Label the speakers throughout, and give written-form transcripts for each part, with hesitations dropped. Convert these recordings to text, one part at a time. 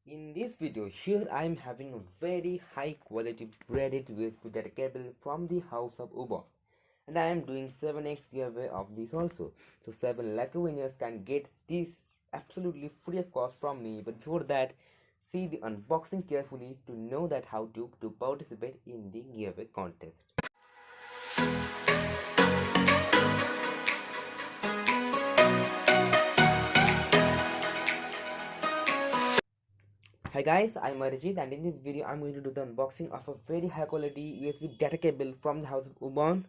Speaker 1: In this video here I am having a very high quality braided USB data cable from the house of Ubon, and I am doing 7x giveaway of this also. So 7 lucky winners can get this absolutely free of cost from me. But before that, see the unboxing carefully to know that how to participate in the giveaway contest. Hi guys, I'm Arjit, and in this video I'm going to do the unboxing of a very high quality USB data cable from the house of Ubon.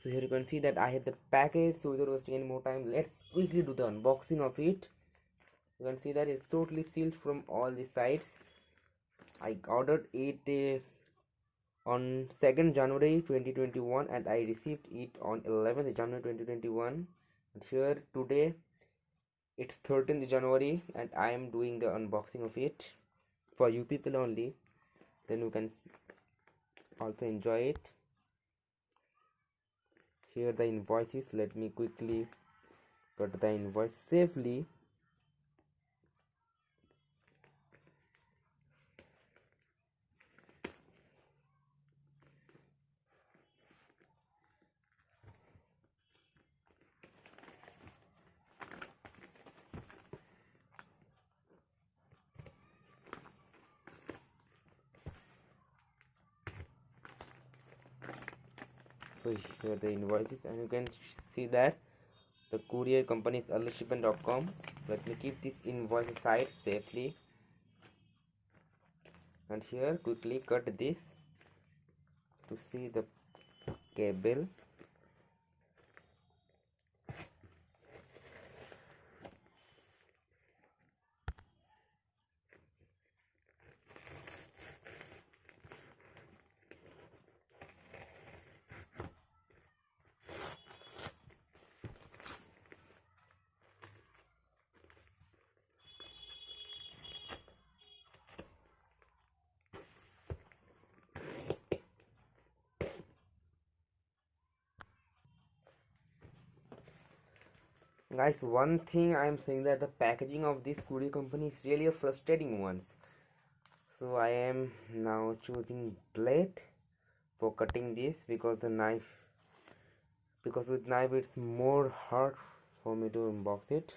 Speaker 1: So here you can see that I have the packet. So without wasting any more time, let's quickly do the unboxing of it. You can see that it's totally sealed from all the sides. I ordered it on 2nd January 2021 and I received it on 11th January 2021. And here today it's 13th January and I am doing the unboxing of it for you people only, then you can also enjoy it. Here the invoices. Let me quickly cut the invoice safely. So here the invoices, and you can see that the courier company is earlyshipment.com. Let me keep this invoice aside safely, and here quickly cut this to see the cable. Guys, one thing I am saying that the packaging of this courier company is really a frustrating one. So I am now choosing blade for cutting this because with knife it's more hard for me to unbox it.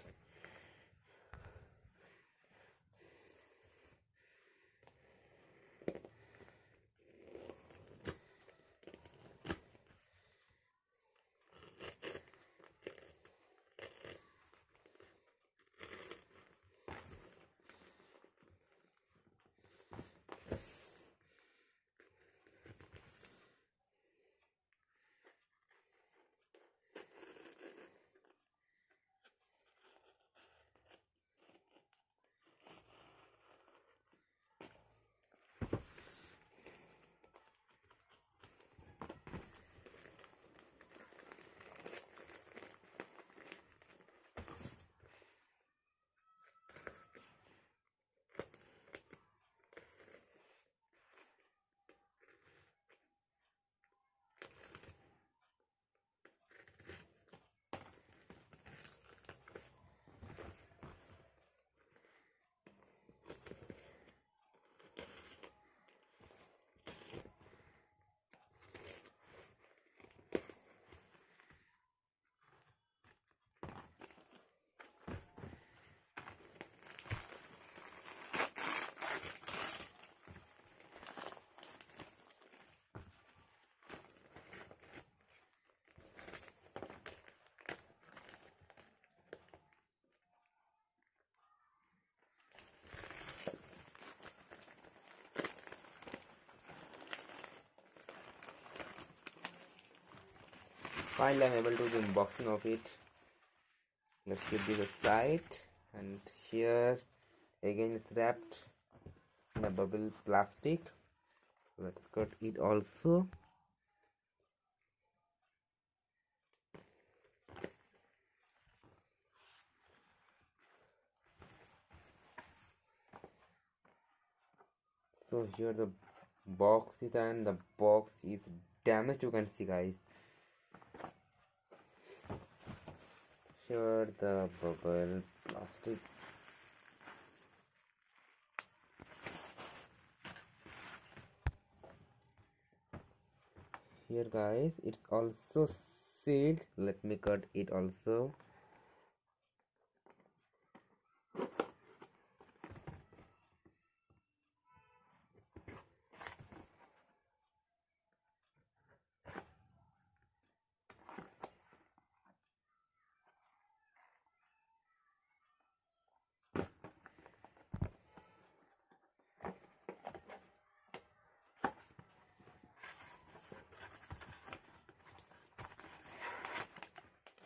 Speaker 1: Finally I'm able to do the unboxing of it. Let's keep this aside, and here again it's wrapped in a bubble plastic. Let's cut it also. So here the box is, and the box is damaged, you can see guys. Here the bubble plastic. here guys, it's also sealed. Let me cut it also.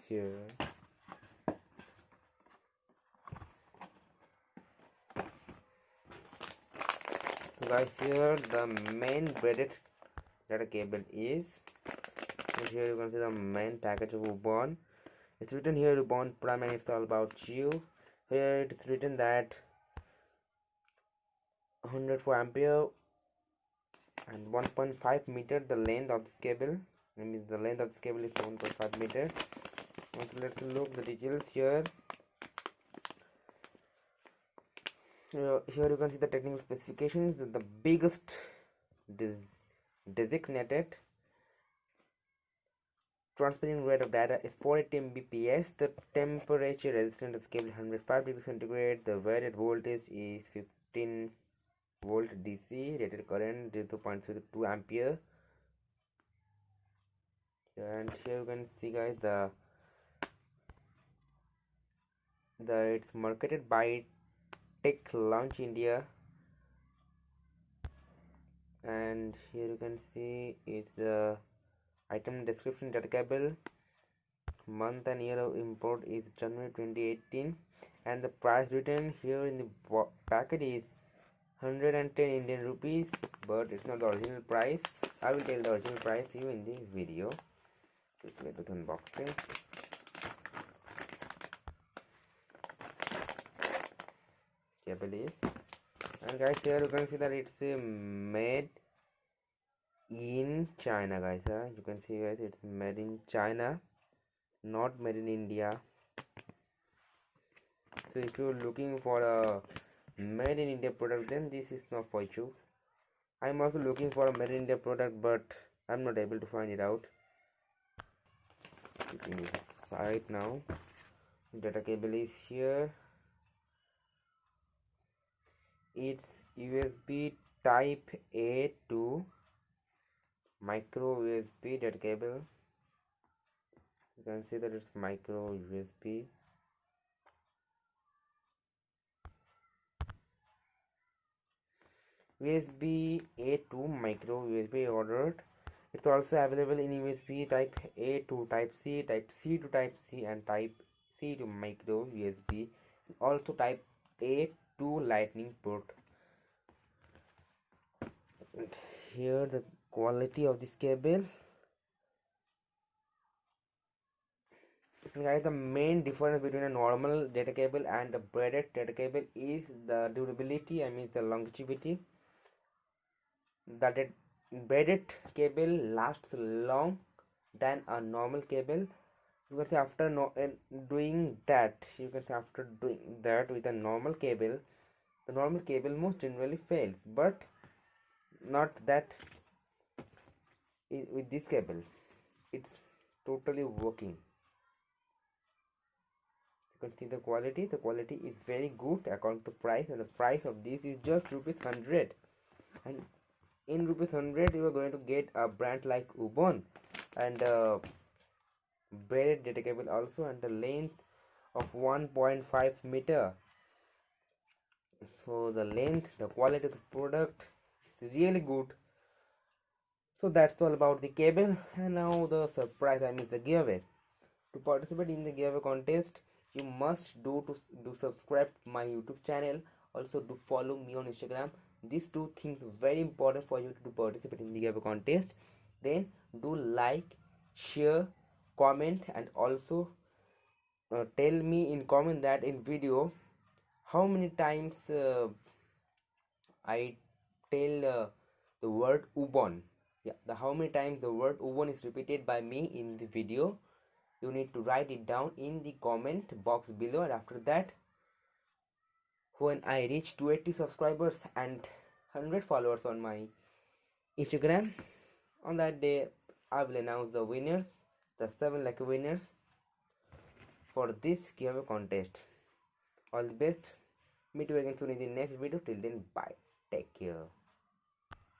Speaker 1: Here, so guys, here the main braided data cable is, and here you can see the main package of Ubon. It's written here Ubon Prime and it's all about you. Here it is written that 104 ampere and 1.5 meter the length of this cable. I mean the length of this cable is 1.5 meter. Okay, let's look the details here. Here you can see the technical specifications. The biggest designated transparent rate of data is 480 Mbps. The temperature resistant of this cable is 105 degrees centigrade. The rated voltage is 15 volt DC. Rated current 0.02 ampere. And here you can see guys it's marketed by Tech Launch India, and here you can see it's the item description. Data cable, month and year of import is January 2018, and the price written here in the packet is 110 Indian rupees, but it's not the original price. I will tell the original price to you in the video. Let us unboxing. Cable is, and guys, here you can see that it's made in China, guys. You can see guys, it's made in China, not made in India. So if you're looking for a made in India product, then this is not for you. I'm also looking for a made in India product, but I'm not able to find it out. Keeping it aside now. Data cable is here. It's USB type A to micro USB data cable. You can see that it's micro USB. USB A to micro USB ordered. It's also available in USB type A to type C to type C, and type C to micro USB. Also type A to lightning port. And here the quality of this cable. Guys, the main difference between a normal data cable and the braided data cable is the durability. I mean the longevity. The braided cable lasts long than a normal cable. You can say after doing that, with a normal cable, the normal cable most generally fails, but not that with this cable. It's totally working. You can see the quality. The quality is very good according to price, and the price of this is just rupees 100. And in rupees 100 you are going to get a brand like Ubon, and braided data cable also, and the length of 1.5 meter. So the length, the quality of the product is really good. So that's all about the cable. And now the surprise, I mean the giveaway. To participate in the giveaway contest, you must do subscribe my YouTube channel. Also do follow me on Instagram. These two things are very important for you to participate in the giveaway contest. Then do like, share, comment, and also tell me in comment that in video how many times I tell the word Ubon. Yeah, how many times the word Ubon is repeated by me in the video. You need to write it down in the comment box below, and after that, when I reach 280 subscribers and 100 followers on my Instagram, on that day I will announce the winners, the 7 lucky winners for this giveaway contest. All the best. Meet you again soon in the next video. Till then, bye. Take care.